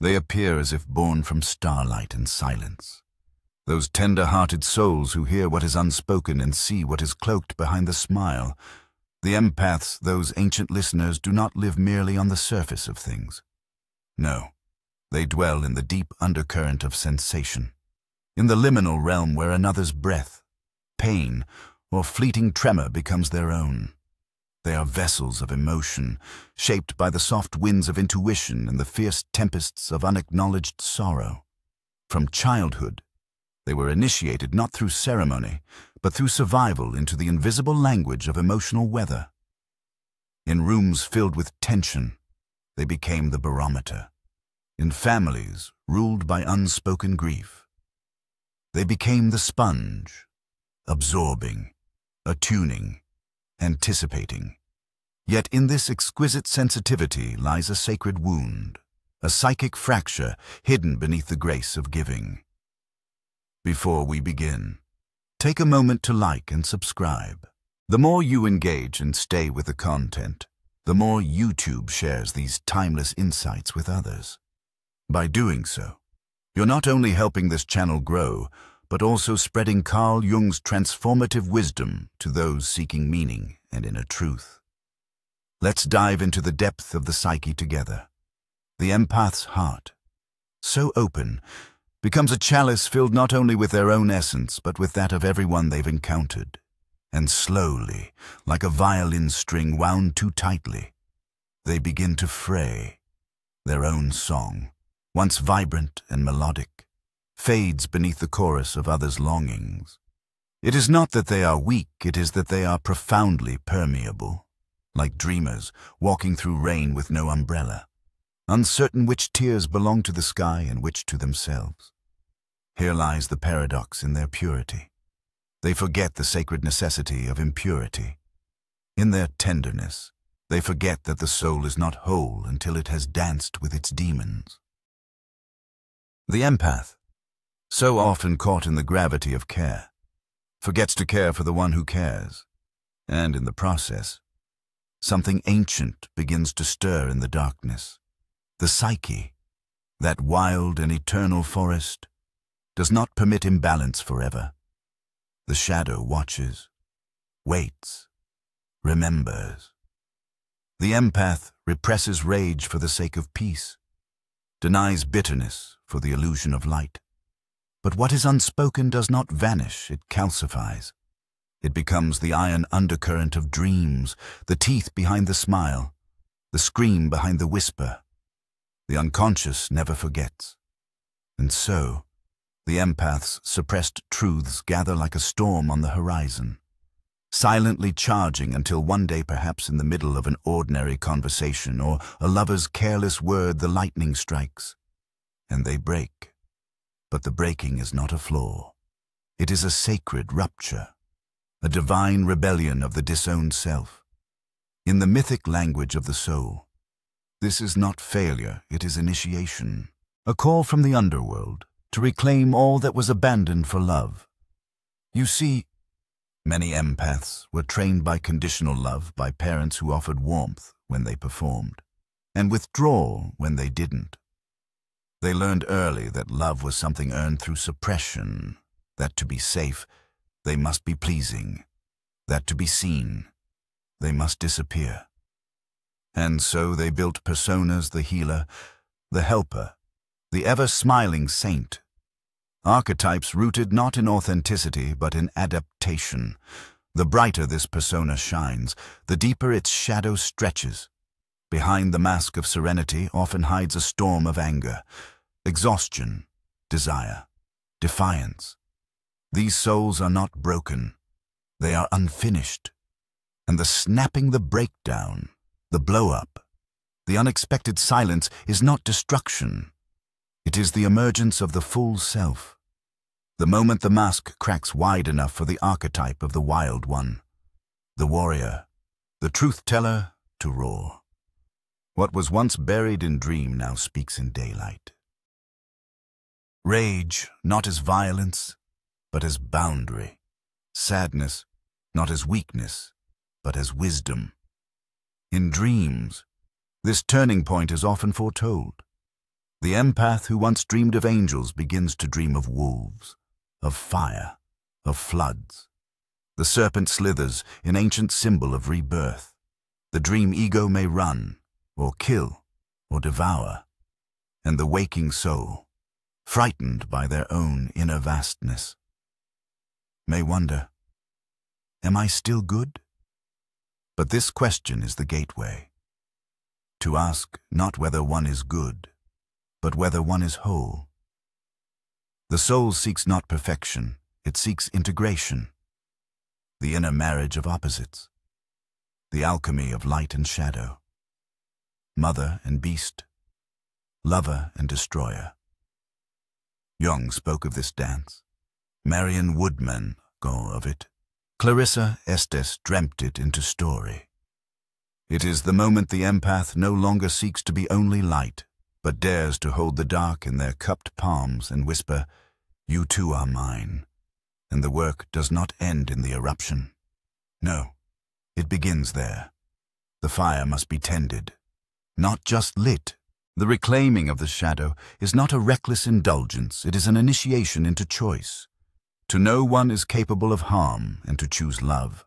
They appear as if born from starlight and silence. Those tender-hearted souls who hear what is unspoken and see what is cloaked behind the smile. The empaths, those ancient listeners, do not live merely on the surface of things. No, they dwell in the deep undercurrent of sensation, in the liminal realm where another's breath, pain, or fleeting tremor becomes their own. They are vessels of emotion, shaped by the soft winds of intuition and the fierce tempests of unacknowledged sorrow. From childhood, they were initiated not through ceremony, but through survival into the invisible language of emotional weather. In rooms filled with tension, they became the barometer. In families ruled by unspoken grief, they became the sponge, absorbing, attuning, anticipating. Yet in this exquisite sensitivity lies a sacred wound, a psychic fracture hidden beneath the grace of giving. Before we begin, take a moment to like and subscribe. The more you engage and stay with the content, the more YouTube shares these timeless insights with others. By doing so, you're not only helping this channel grow, but also spreading Carl Jung's transformative wisdom to those seeking meaning and inner truth. Let's dive into the depth of the psyche together. The empath's heart, so open, becomes a chalice filled not only with their own essence, but with that of everyone they've encountered. And slowly, like a violin string wound too tightly, they begin to fray. Their own song, once vibrant and melodic, fades beneath the chorus of others' longings. It is not that they are weak, it is that they are profoundly permeable, like dreamers walking through rain with no umbrella, uncertain which tears belong to the sky and which to themselves. Here lies the paradox in their purity. They forget the sacred necessity of impurity. In their tenderness, they forget that the soul is not whole until it has danced with its demons. The empath, so often caught in the gravity of care, forgets to care for the one who cares, and in the process, something ancient begins to stir in the darkness. The psyche, that wild and eternal forest, does not permit imbalance forever. The shadow watches, waits, remembers. The empath represses rage for the sake of peace, denies bitterness for the illusion of light. But what is unspoken does not vanish, it calcifies. It becomes the iron undercurrent of dreams, the teeth behind the smile, the scream behind the whisper. The unconscious never forgets. And so, the empath's suppressed truths gather like a storm on the horizon, silently charging until one day, perhaps in the middle of an ordinary conversation or a lover's careless word, the lightning strikes, and they break. But the breaking is not a flaw. It is a sacred rupture, a divine rebellion of the disowned self. In the mythic language of the soul, this is not failure, it is initiation, a call from the underworld to reclaim all that was abandoned for love. You see, many empaths were trained by conditional love, by parents who offered warmth when they performed, and withdrawal when they didn't. They learned early that love was something earned through suppression, that to be safe, they must be pleasing, that to be seen, they must disappear. And so they built personas, the healer, the helper, the ever-smiling saint, archetypes rooted not in authenticity but in adaptation. The brighter this persona shines, the deeper its shadow stretches. Behind the mask of serenity often hides a storm of anger, exhaustion, desire, defiance. These souls are not broken, they are unfinished. And the snapping, the breakdown, the blow-up, the unexpected silence is not destruction. It is the emergence of the full self. The moment the mask cracks wide enough for the archetype of the wild one, the warrior, the truth-teller, to roar. What was once buried in dream now speaks in daylight. Rage, not as violence, but as boundary. Sadness, not as weakness, but as wisdom. In dreams, this turning point is often foretold. The empath who once dreamed of angels begins to dream of wolves, of fire, of floods. The serpent slithers, an ancient symbol of rebirth. The dream ego may run, or kill, or devour, and the waking soul, frightened by their own inner vastness, may wonder, am I still good? But this question is the gateway. To ask not whether one is good, but whether one is whole. The soul seeks not perfection, it seeks integration, the inner marriage of opposites, the alchemy of light and shadow, mother and beast, lover and destroyer. Jung spoke of this dance. Marion Woodman go of it. Clarissa Estes dreamt it into story. It is the moment the empath no longer seeks to be only light, but dares to hold the dark in their cupped palms and whisper, "You too are mine." And the work does not end in the eruption. No, it begins there. The fire must be tended, not just lit. The reclaiming of the shadow is not a reckless indulgence, it is an initiation into choice. To know one is capable of harm and to choose love.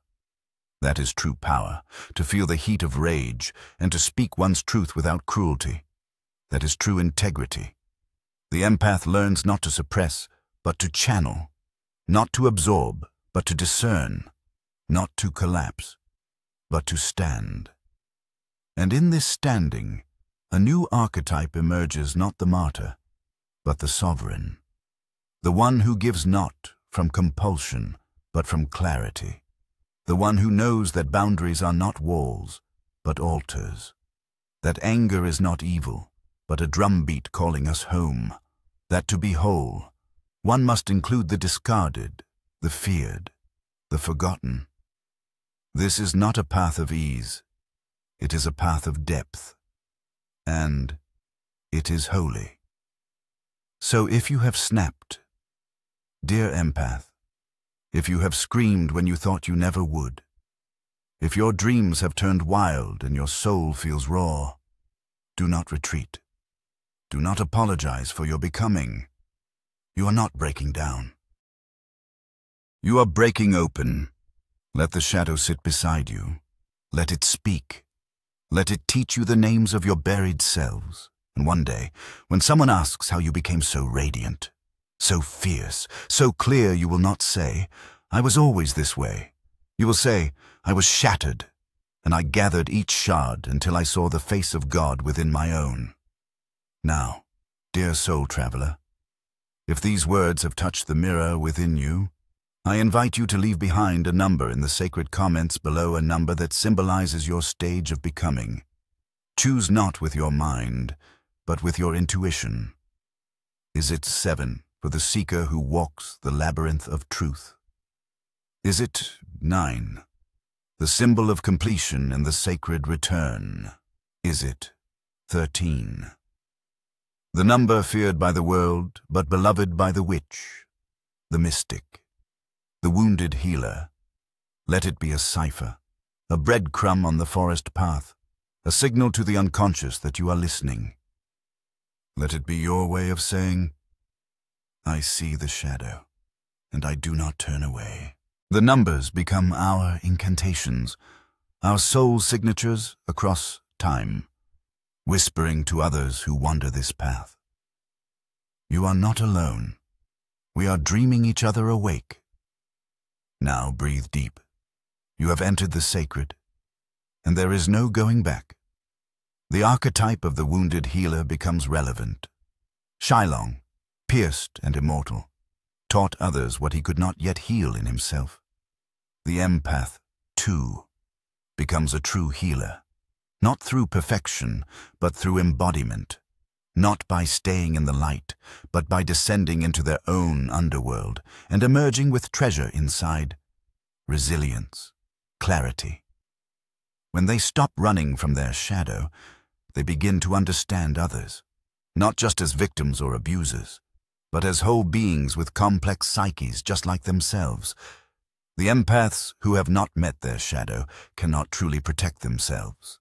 That is true power, to feel the heat of rage and to speak one's truth without cruelty. That is true integrity. The empath learns not to suppress, but to channel, not to absorb, but to discern, not to collapse, but to stand. And in this standing, a new archetype emerges, not the martyr, but the sovereign, the one who gives not from compulsion, but from clarity, the one who knows that boundaries are not walls, but altars, that anger is not evil, but a drumbeat calling us home, that to be whole, one must include the discarded, the feared, the forgotten. This is not a path of ease, it is a path of depth, and it is holy. So if you have snapped, dear empath, if you have screamed when you thought you never would, if your dreams have turned wild and your soul feels raw, do not retreat. Do not apologize for your becoming. You are not breaking down. You are breaking open. Let the shadow sit beside you. Let it speak. Let it teach you the names of your buried selves. And one day, when someone asks how you became so radiant, so fierce, so clear, you will not say, "I was always this way." You will say, "I was shattered, and I gathered each shard until I saw the face of God within my own." Now, dear soul traveler, if these words have touched the mirror within you, I invite you to leave behind a number in the sacred comments below, a number that symbolizes your stage of becoming. Choose not with your mind, but with your intuition. Is it 7 for the seeker who walks the labyrinth of truth? Is it 9, the symbol of completion and the sacred return? Is it 13? The number feared by the world, but beloved by the witch, the mystic, the wounded healer. Let it be a cipher, a breadcrumb on the forest path, a signal to the unconscious that you are listening. Let it be your way of saying, "I see the shadow, and I do not turn away." The numbers become our incantations, our soul signatures across time, whispering to others who wander this path. You are not alone. We are dreaming each other awake. Now breathe deep. You have entered the sacred, and there is no going back. The archetype of the wounded healer becomes relevant. Shylong, pierced and immortal, taught others what he could not yet heal in himself. The empath, too, becomes a true healer. Not through perfection, but through embodiment. Not by staying in the light, but by descending into their own underworld and emerging with treasure inside. Resilience, clarity. When they stop running from their shadow, they begin to understand others, not just as victims or abusers, but as whole beings with complex psyches just like themselves. The empaths who have not met their shadow cannot truly protect themselves.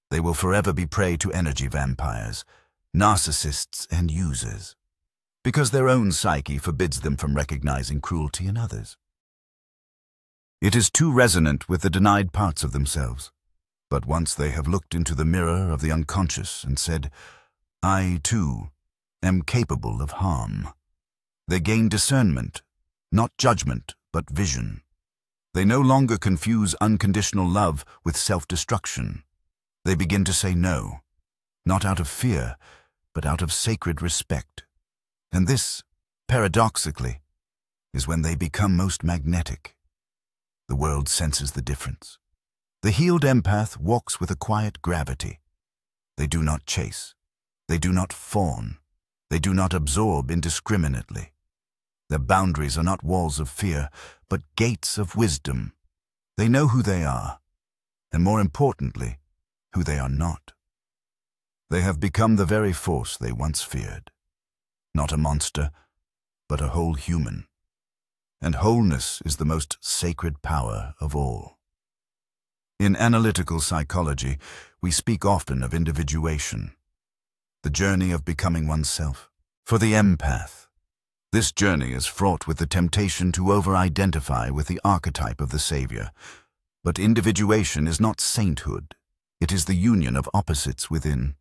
They will forever be prey to energy vampires, narcissists and users, because their own psyche forbids them from recognizing cruelty in others. It is too resonant with the denied parts of themselves. But once they have looked into the mirror of the unconscious and said, "I, too, am capable of harm," they gain discernment, not judgment, but vision. They no longer confuse unconditional love with self-destruction. They begin to say no, not out of fear, but out of sacred respect. And this, paradoxically, is when they become most magnetic. The world senses the difference. The healed empath walks with a quiet gravity. They do not chase. They do not fawn. They do not absorb indiscriminately. Their boundaries are not walls of fear, but gates of wisdom. They know who they are, and more importantly, who they are not. They have become the very force they once feared. Not a monster, but a whole human. And wholeness is the most sacred power of all. In analytical psychology, we speak often of individuation, the journey of becoming oneself. For the empath, this journey is fraught with the temptation to over-identify with the archetype of the savior. But individuation is not sainthood. It is the union of opposites within.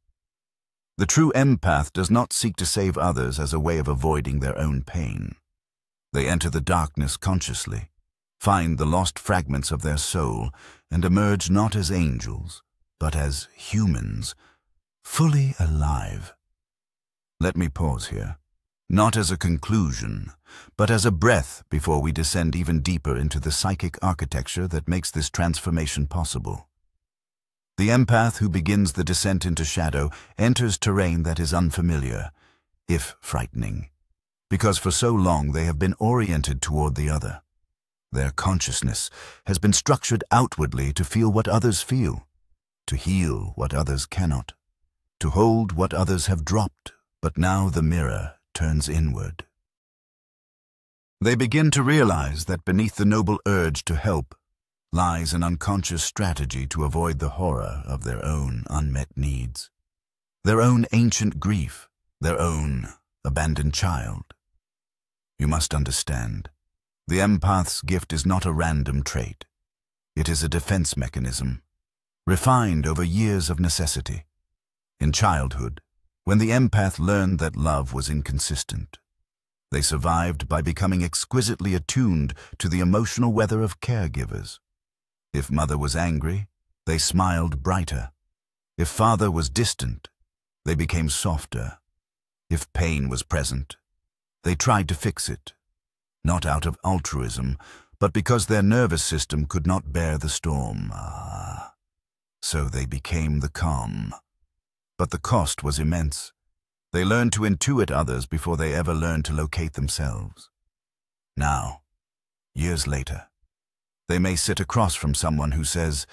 The true empath does not seek to save others as a way of avoiding their own pain. They enter the darkness consciously, find the lost fragments of their soul, and emerge not as angels, but as humans, fully alive. Let me pause here, not as a conclusion, but as a breath before we descend even deeper into the psychic architecture that makes this transformation possible. The empath who begins the descent into shadow enters terrain that is unfamiliar, if frightening, because for so long they have been oriented toward the other. Their consciousness has been structured outwardly to feel what others feel, to heal what others cannot, to hold what others have dropped, but now the mirror turns inward. They begin to realize that beneath the noble urge to help lies an unconscious strategy to avoid the horror of their own unmet needs, their own ancient grief, their own abandoned child. You must understand, the empath's gift is not a random trait. It is a defense mechanism, refined over years of necessity. In childhood, when the empath learned that love was inconsistent, they survived by becoming exquisitely attuned to the emotional weather of caregivers. If mother was angry, they smiled brighter. If father was distant, they became softer. If pain was present, they tried to fix it, not out of altruism, but because their nervous system could not bear the storm. So they became the calm. But the cost was immense. They learned to intuit others before they ever learned to locate themselves. Now, years later, they may sit across from someone who says,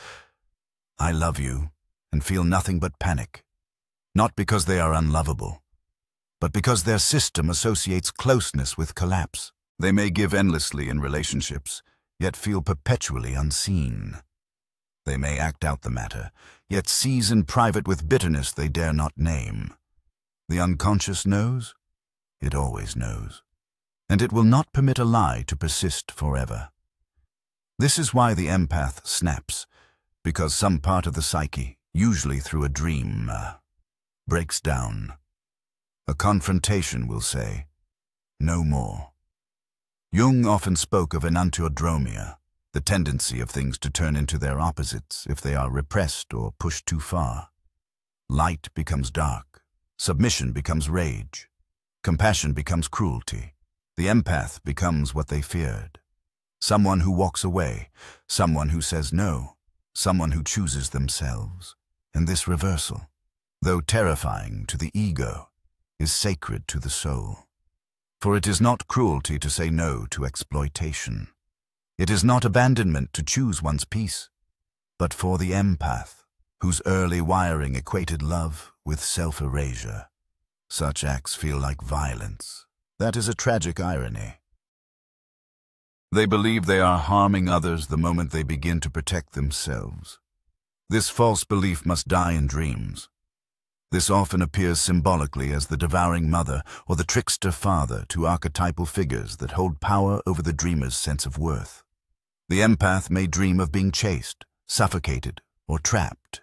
"I love you," and feel nothing but panic, not because they are unlovable, but because their system associates closeness with collapse. They may give endlessly in relationships, yet feel perpetually unseen. They may act out the matter, yet seize in private with bitterness they dare not name. The unconscious knows, it always knows, and it will not permit a lie to persist forever. This is why the empath snaps, because some part of the psyche, usually through a dream, breaks down. A confrontation will say, "No more." Jung often spoke of enantiodromia, the tendency of things to turn into their opposites if they are repressed or pushed too far. Light becomes dark, submission becomes rage, compassion becomes cruelty. The empath becomes what they feared. Someone who walks away, someone who says no, someone who chooses themselves. And this reversal, though terrifying to the ego, is sacred to the soul. For it is not cruelty to say no to exploitation. It is not abandonment to choose one's peace. But for the empath, whose early wiring equated love with self-erasure, such acts feel like violence. That is a tragic irony. They believe they are harming others the moment they begin to protect themselves. This false belief must die in dreams. This often appears symbolically as the devouring mother or the trickster father, two archetypal figures that hold power over the dreamer's sense of worth. The empath may dream of being chased, suffocated, or trapped.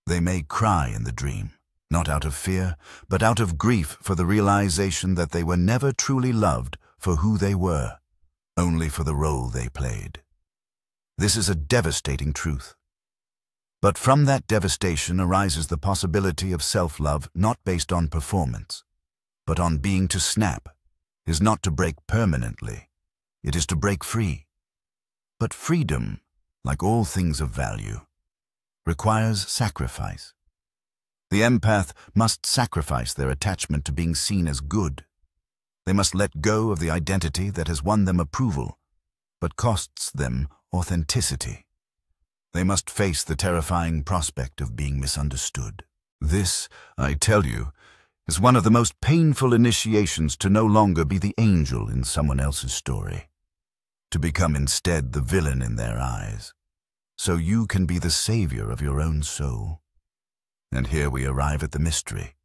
They may cry in the dream, not out of fear, but out of grief for the realization that they were never truly loved for who they were, only for the role they played. This is a devastating truth. But from that devastation arises the possibility of self-love not based on performance, but on being. To snap is not to break permanently, it is to break free. But freedom, like all things of value, requires sacrifice. The empath must sacrifice their attachment to being seen as good. They must let go of the identity that has won them approval, but costs them authenticity. They must face the terrifying prospect of being misunderstood. This, I tell you, is one of the most painful initiations to no longer be the angel in someone else's story, to become instead the villain in their eyes, so you can be the savior of your own soul. And here we arrive at the mystery.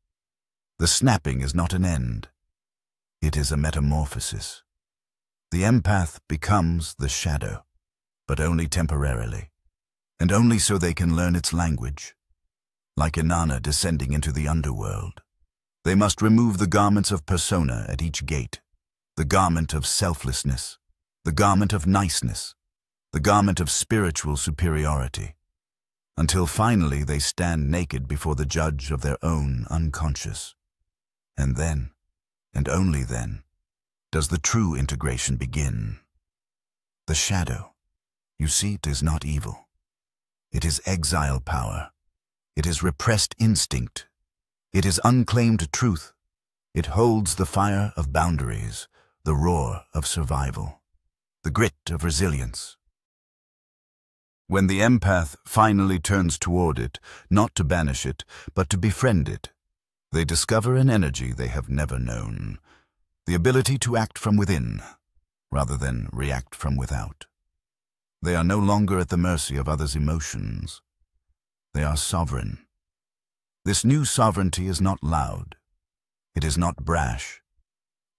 The snapping is not an end. It is a metamorphosis. The empath becomes the shadow, but only temporarily, and only so they can learn its language. Like Inanna descending into the underworld, they must remove the garments of persona at each gate, the garment of selflessness, the garment of niceness, the garment of spiritual superiority, until finally they stand naked before the judge of their own unconscious. And then, and only then, does the true integration begin. The shadow, you see, it is not evil. It is exile power. It is repressed instinct. It is unclaimed truth. It holds the fire of boundaries, the roar of survival, the grit of resilience. When the empath finally turns toward it, not to banish it, but to befriend it, they discover an energy they have never known, the ability to act from within, rather than react from without. They are no longer at the mercy of others' emotions. They are sovereign. This new sovereignty is not loud. It is not brash.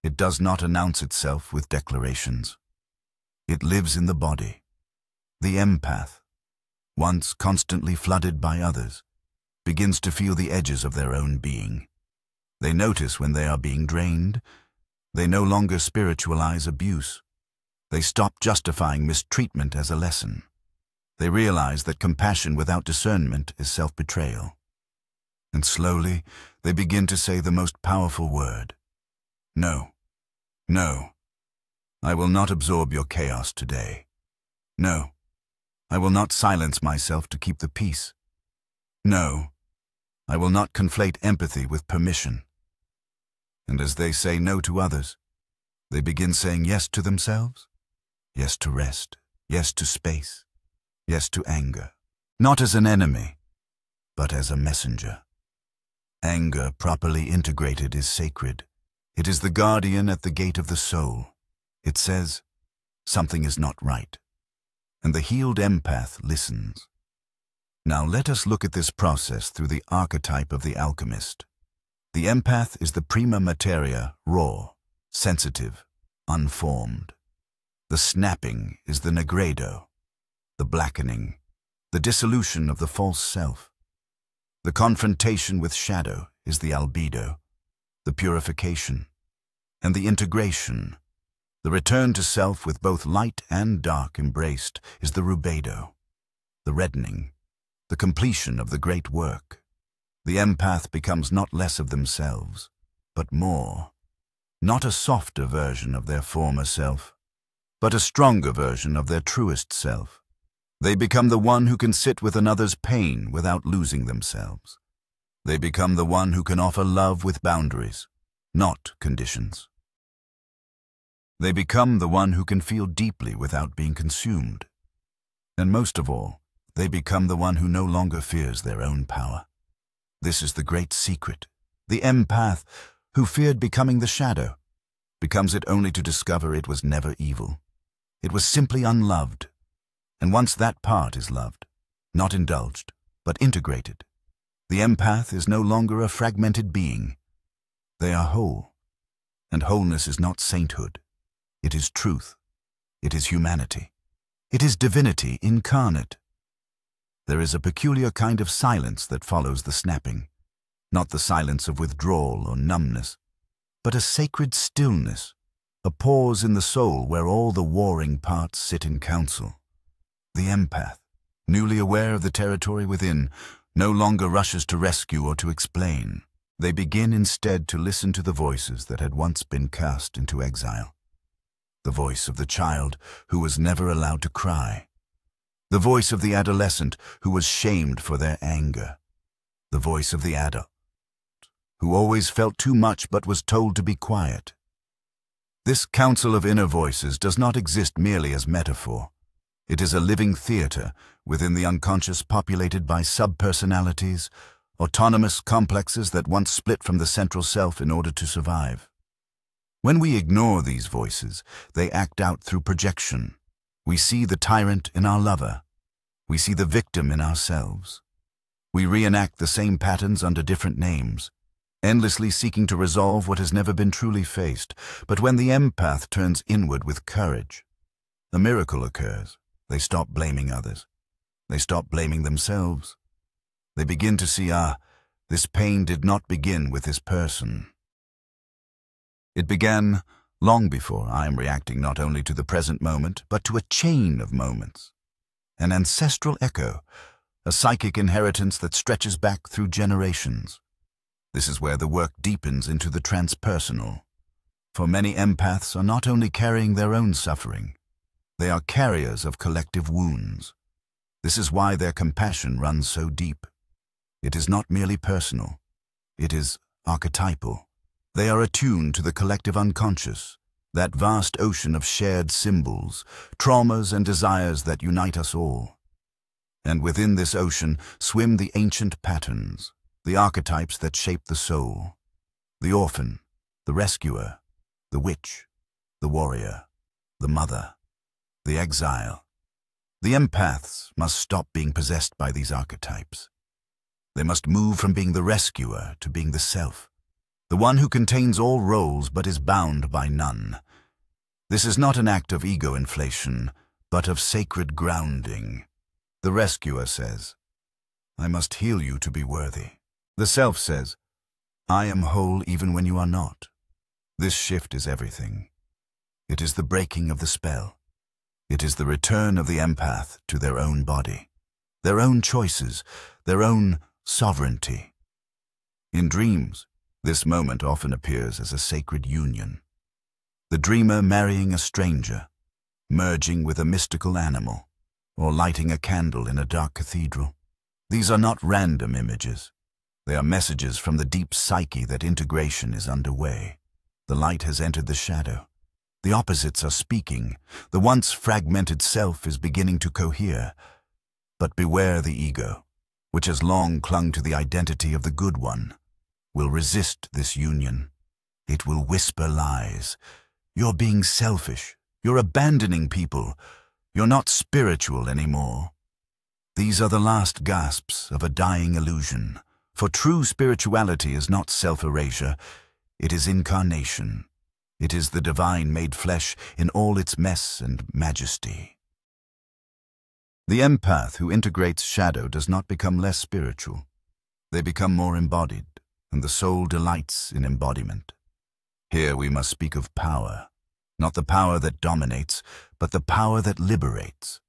It does not announce itself with declarations. It lives in the body. The empath, once constantly flooded by others, begins to feel the edges of their own being. They notice when they are being drained. They no longer spiritualize abuse. They stop justifying mistreatment as a lesson. They realize that compassion without discernment is self-betrayal. And slowly, they begin to say the most powerful word. No. No. I will not absorb your chaos today. No. I will not silence myself to keep the peace. No. I will not conflate empathy with permission. And as they say no to others, they begin saying yes to themselves. Yes to rest, yes to space, yes to anger, not as an enemy, but as a messenger. Anger properly integrated is sacred. It is the guardian at the gate of the soul. It says, something is not right, and the healed empath listens. Now let us look at this process through the archetype of the alchemist. The empath is the prima materia, raw, sensitive, unformed. The snapping is the negredo, the blackening, the dissolution of the false self. The confrontation with shadow is the albedo, the purification, and the integration. The return to self with both light and dark embraced is the rubedo, the reddening, the completion of the great work. The empath becomes not less of themselves, but more, not a softer version of their former self, but a stronger version of their truest self. They become the one who can sit with another's pain without losing themselves. They become the one who can offer love with boundaries, not conditions. They become the one who can feel deeply without being consumed. And most of all, they become the one who no longer fears their own power. This is the great secret. The empath, who feared becoming the shadow, becomes it only to discover it was never evil. It was simply unloved. And once that part is loved, not indulged, but integrated, The empath is no longer a fragmented being. They are whole. And wholeness is not sainthood. It is truth. It is humanity. It is divinity incarnate. There is a peculiar kind of silence that follows the snapping. Not the silence of withdrawal or numbness, but a sacred stillness, a pause in the soul where all the warring parts sit in council. The empath, newly aware of the territory within, no longer rushes to rescue or to explain. They begin instead to listen to the voices that had once been cast into exile. The voice of the child who was never allowed to cry. The voice of the adolescent who was shamed for their anger. The voice of the adult who always felt too much but was told to be quiet. This council of inner voices does not exist merely as metaphor. It is a living theater within the unconscious, populated by subpersonalities, autonomous complexes that once split from the central self in order to survive. When we ignore these voices, they act out through projection. We see the tyrant in our lover. We see the victim in ourselves. We reenact the same patterns under different names, endlessly seeking to resolve what has never been truly faced. But when the empath turns inward with courage, a miracle occurs. They stop blaming others. They stop blaming themselves. They begin to see, this pain did not begin with this person. It began long before I am reacting not only to the present moment, but to a chain of moments. An ancestral echo, a psychic inheritance that stretches back through generations. This is where the work deepens into the transpersonal. For many empaths are not only carrying their own suffering, they are carriers of collective wounds. This is why their compassion runs so deep. It is not merely personal. It is archetypal. They are attuned to the collective unconscious, that vast ocean of shared symbols, traumas and desires that unite us all. And within this ocean swim the ancient patterns, the archetypes that shape the soul. The orphan, the rescuer, the witch, the warrior, the mother, the exile. The empaths must stop being possessed by these archetypes. They must move from being the rescuer to being the self, the one who contains all roles but is bound by none. This is not an act of ego inflation, but of sacred grounding. The rescuer says, I must heal you to be worthy. The self says, I am whole even when you are not. This shift is everything. It is the breaking of the spell. It is the return of the empath to their own body, their own choices, their own sovereignty. In dreams, this moment often appears as a sacred union. The dreamer marrying a stranger, merging with a mystical animal, or lighting a candle in a dark cathedral. These are not random images. They are messages from the deep psyche that integration is underway. The light has entered the shadow. The opposites are speaking. The once fragmented self is beginning to cohere. But beware the ego, which has long clung to the identity of the good one, will resist this union. It will whisper lies. You're being selfish. You're abandoning people. You're not spiritual anymore. These are the last gasps of a dying illusion. For true spirituality is not self-erasure. It is incarnation. It is the divine made flesh in all its mess and majesty. The empath who integrates shadow does not become less spiritual. They become more embodied, and the soul delights in embodiment. Here we must speak of power, not the power that dominates, but the power that liberates.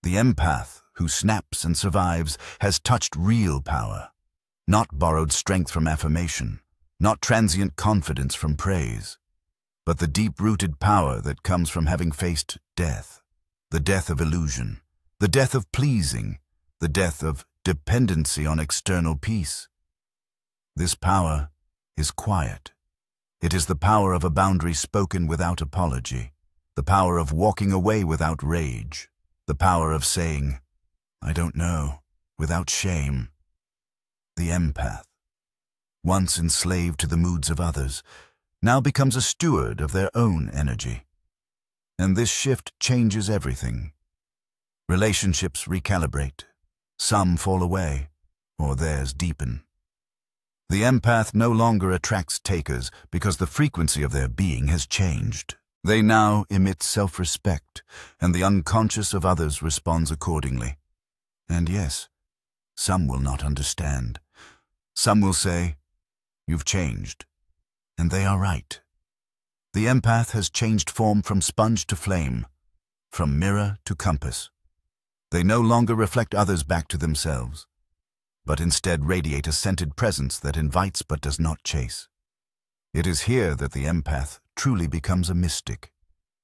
The empath who snaps and survives has touched real power, not borrowed strength from affirmation, not transient confidence from praise, but the deep-rooted power that comes from having faced death, the death of illusion, the death of pleasing, the death of dependency on external peace. This power is quiet. It is the power of a boundary spoken without apology, the power of walking away without rage, the power of saying, I don't know, without shame. The empath, once enslaved to the moods of others, now becomes a steward of their own energy. And this shift changes everything. Relationships recalibrate. Some fall away, or theirs deepen. The empath no longer attracts takers because the frequency of their being has changed. They now emit self-respect, and the unconscious of others responds accordingly. And yes, some will not understand. Some will say, "You've changed." And they are right. The empath has changed form from sponge to flame, from mirror to compass. They no longer reflect others back to themselves, but instead radiate a scented presence that invites but does not chase. It is here that the empath truly becomes a mystic,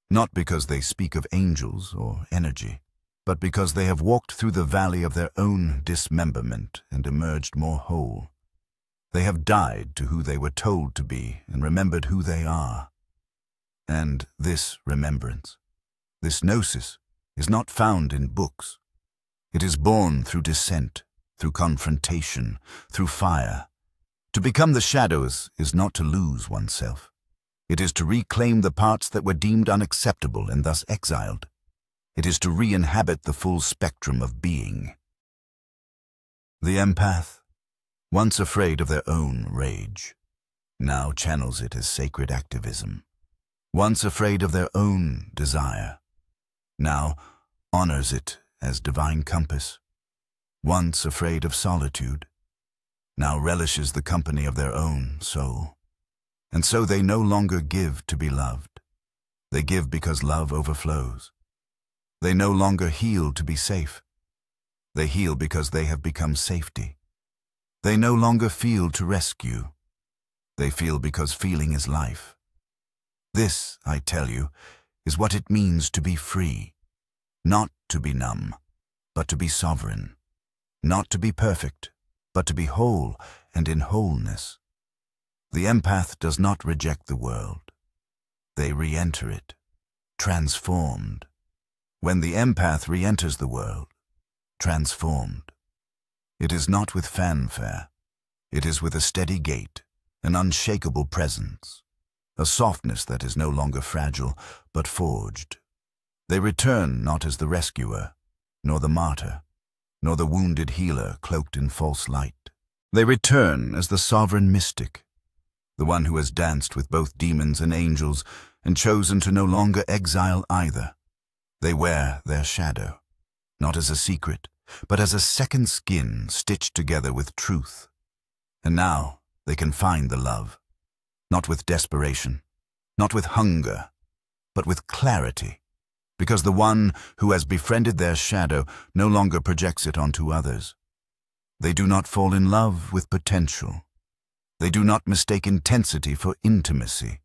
not because they speak of angels or energy, but because they have walked through the valley of their own dismemberment and emerged more whole. They have died to who they were told to be and remembered who they are. And this remembrance, this gnosis, is not found in books. It is born through descent, through confrontation, through fire. To become the shadows is not to lose oneself. It is to reclaim the parts that were deemed unacceptable and thus exiled. It is to re-inhabit the full spectrum of being. The empath, once afraid of their own rage, now channels it as sacred activism. Once afraid of their own desire, now honors it as divine compass. Once afraid of solitude, now relishes the company of their own soul. And so they no longer give to be loved. They give because love overflows. They no longer heal to be safe. They heal because they have become safety. They no longer feel to rescue. They feel because feeling is life. This, I tell you, is what it means to be free. Not to be numb, but to be sovereign. Not to be perfect, but to be whole and in wholeness. The empath does not reject the world. They re-enter it, transformed. When the empath re-enters the world, transformed, it is not with fanfare. It is with a steady gait, an unshakable presence, a softness that is no longer fragile, but forged. They return not as the rescuer, nor the martyr, nor the wounded healer cloaked in false light. They return as the sovereign mystic, the one who has danced with both demons and angels and chosen to no longer exile either. They wear their shadow, not as a secret, but as a second skin stitched together with truth. And now they can find the love, not with desperation, not with hunger, but with clarity, because the one who has befriended their shadow no longer projects it onto others. They do not fall in love with potential. They do not mistake intensity for intimacy.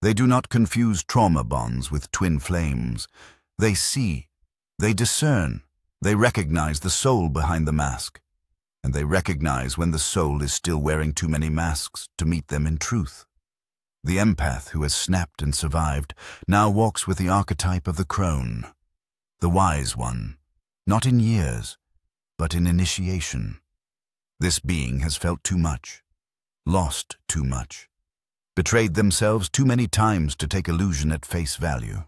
They do not confuse trauma bonds with twin flames. They see, they discern, they recognize the soul behind the mask, and they recognize when the soul is still wearing too many masks to meet them in truth. The empath who has snapped and survived now walks with the archetype of the crone, the wise one, not in years, but in initiation. This being has felt too much, lost too much, betrayed themselves too many times to take illusion at face value.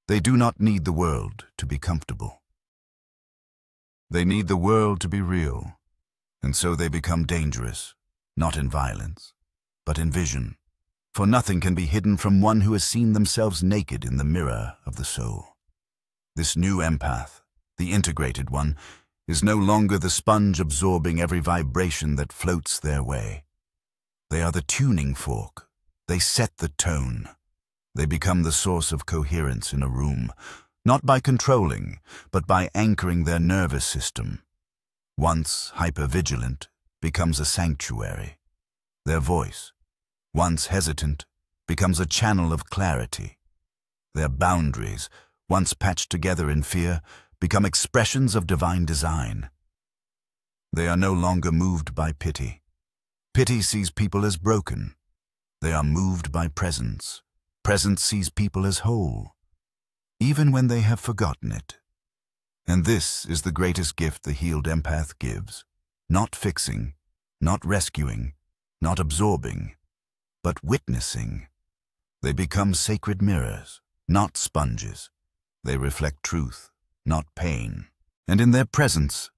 They do not need the world to be comfortable. They need the world to be real, and so they become dangerous, not in violence, but in vision. For nothing can be hidden from one who has seen themselves naked in the mirror of the soul. This new empath, the integrated one, is no longer the sponge absorbing every vibration that floats their way. They are the tuning fork. They set the tone. They become the source of coherence in a room, not by controlling, but by anchoring their nervous system. Once hypervigilant, becomes a sanctuary. Their voice, once hesitant, becomes a channel of clarity. Their boundaries, once patched together in fear, become expressions of divine design. They are no longer moved by pity. Pity sees people as broken. They are moved by presence. Presence sees people as whole, even when they have forgotten it. And this is the greatest gift the healed empath gives. Not fixing, not rescuing, not absorbing, but witnessing. They become sacred mirrors, not sponges. They reflect truth, not pain. And in their presence,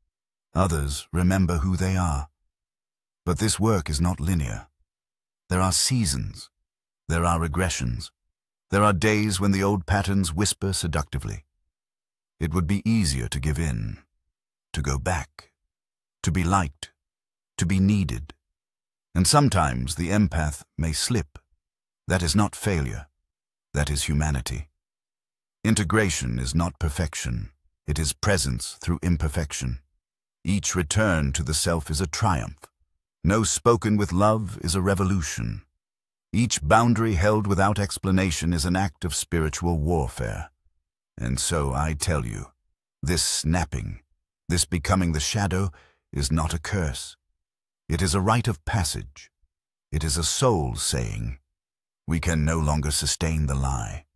Others remember who they are. But this work is not linear. There are seasons. There are regressions. There are days when the old patterns whisper seductively. It would be easier to give in, to go back, to be liked, to be needed. And sometimes the empath may slip. That is not failure. That is humanity. Integration is not perfection. It is presence through imperfection. Each return to the self is a triumph. No spoken with love is a revolution. Each boundary held without explanation is an act of spiritual warfare. And so I tell you, this snapping, this becoming the shadow, is not a curse. It is a rite of passage. It is a soul saying, we can no longer sustain the lie.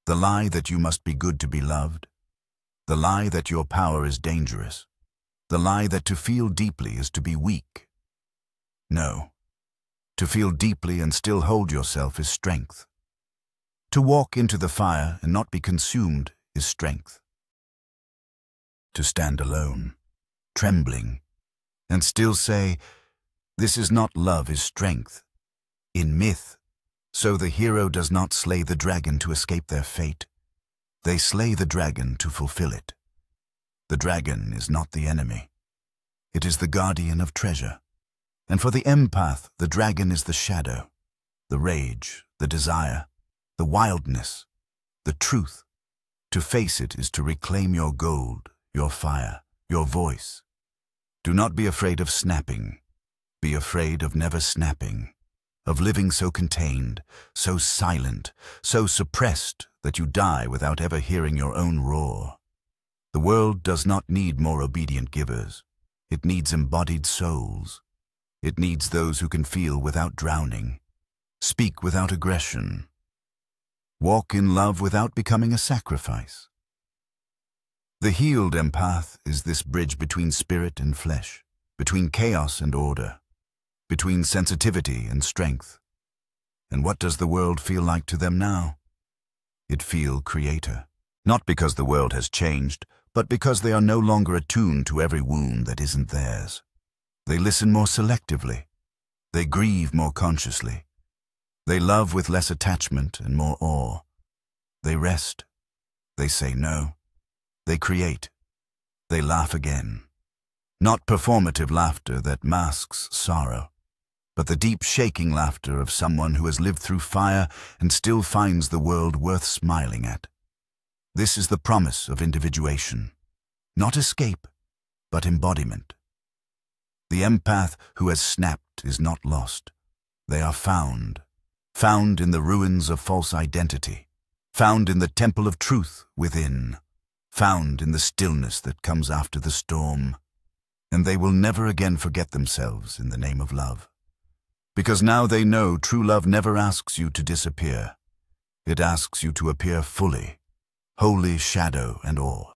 The lie that you must be good to be loved. The lie that your power is dangerous. The lie that to feel deeply is to be weak. No. To feel deeply and still hold yourself is strength. To walk into the fire and not be consumed is strength. To stand alone, trembling, and still say, this is not love is strength. In myth, so the hero does not slay the dragon to escape their fate. They slay the dragon to fulfill it. The dragon is not the enemy. It is the guardian of treasure. And for the empath, the dragon is the shadow, the rage, the desire, the wildness, the truth. To face it is to reclaim your gold, your fire, your voice. Do not be afraid of snapping. Be afraid of never snapping, of living so contained, so silent, so suppressed that you die without ever hearing your own roar. The world does not need more obedient givers. It needs embodied souls. It needs those who can feel without drowning, speak without aggression, walk in love without becoming a sacrifice. The healed empath is this bridge between spirit and flesh, between chaos and order, between sensitivity and strength. And what does the world feel like to them now? It feels creator, not because the world has changed, but because they are no longer attuned to every wound that isn't theirs. They listen more selectively. They grieve more consciously. They love with less attachment and more awe. They rest. They say no. They create. They laugh again. Not performative laughter that masks sorrow, but the deep shaking laughter of someone who has lived through fire and still finds the world worth smiling at. This is the promise of individuation. Not escape, but embodiment. The empath who has snapped is not lost. They are found in the ruins of false identity, found in the temple of truth within, found in the stillness that comes after the storm. And they will never again forget themselves in the name of love. Because now they know true love never asks you to disappear. It asks you to appear fully, wholly shadow and all.